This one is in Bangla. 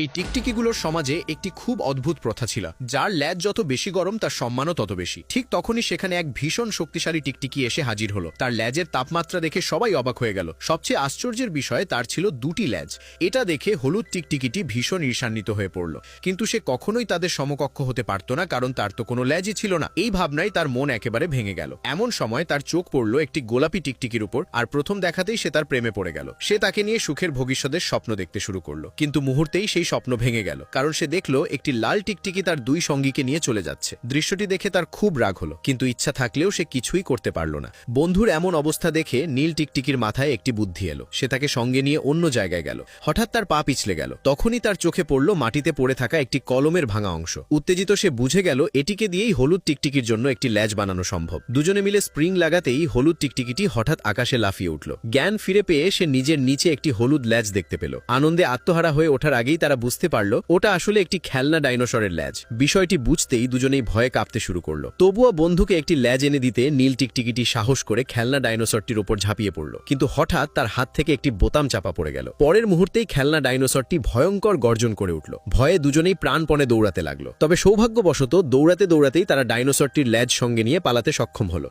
এই টিকটিকিগুলোর সমাজে একটি খুব অদ্ভুত প্রথা ছিল, যার ল্যাজ যত বেশি গরম তার সম্মানও তত বেশি। ঠিক তখনই সেখানে এক ভীষণ শক্তিশালী টিকটিকি এসে হাজির হলো। তার ল্যাজের তাপমাত্রা দেখে সবাই অবাক হয়ে গেল। সবচেয়ে আশ্চর্যের বিষয়, তার ছিল দুটি ল্যাজ। এটা দেখে হলুদ টিকটিকিটি ভীষণ ঈর্ষান্বিত হয়ে পড়ল, কিন্তু সে কখনোই তাদের সমকক্ষ হতে পারত না, কারণ তার তো কোনো ল্যাজই ছিল না। এই ভাবনায় তার মন একেবারে ভেঙে গেল। এমন সময় তার চোখ পড়ল একটি গোলাপি টিকটিকির উপর, আর প্রথম দেখাতেই সে তার প্রেমে পড়ে গেল। সে তাকে নিয়ে সুখের ভবিষ্যতের স্বপ্ন দেখতে শুরু করলো, কিন্তু মুহূর্তেই সেই স্বপ্ন ভেঙে গেল, কারণ সে দেখলো একটি লাল টিকটিকি তার দুই সঙ্গীকে নিয়ে চলে যাচ্ছে। দৃশ্যটি দেখে তার খুব রাগ হলো, কিন্তু ইচ্ছা থাকলেও সে কিছুই করতে পারল না। বন্ধুর এমন অবস্থা দেখে নীল টিকটিকির মাথায় একটি বুদ্ধি এলো। সে তাকে সঙ্গে নিয়ে অন্য জায়গায় গেল। হঠাৎ তার পা পিছলে গেল। তখনই তার চোখে পড়ল মাটিতে পড়ে থাকা একটি কলমের ভাঙা অংশ। উত্তেজিত সে বুঝে গেল এটিকে দিয়েই হলুদ টিকটিকির জন্য একটি ল্যাজ বানানো সম্ভব। দুজনে মিলে স্প্রিং লাগাতেই হলুদ টিকটিকিটি হঠাৎ আকাশে লাফিয়ে উঠল। জ্ঞান ফিরে পেয়ে সে নিজের নিচে একটি হলুদ ল্যাজ দেখতে পেল। আনন্দে আত্মহারা হয়ে ওঠার আগেই তারা বুঝতে পারল ওটা আসলে একটি খেলনা ডাইনোসরের ল্যাজ। বিষয়টি বুঝতেই দুজনেই ভয়ে কাঁপতে শুরু করলো। তবুও বন্ধুকে একটি ল্যাজ এনে দিতে নীল টিকটিকিটি সাহস করে খেলনা ডাইনোসরটির উপর ঝাঁপিয়ে পড়ল, কিন্তু হঠাৎ তার হাত থেকে একটি বোতাম চাপা পড়ে গেল। পরের মুহূর্তেই খেলনা ডাইনোসরটি ভয়ঙ্কর গর্জন করে উঠল। ভয়ে দুজনেই প্রাণপণে দৌড়াতে লাগলো। তবে সৌভাগ্যবশত দৌড়াতে দৌড়াতেই তারা ডাইনোসরটির ল্যাজ সঙ্গে নিয়ে পালাতে সক্ষম হলো।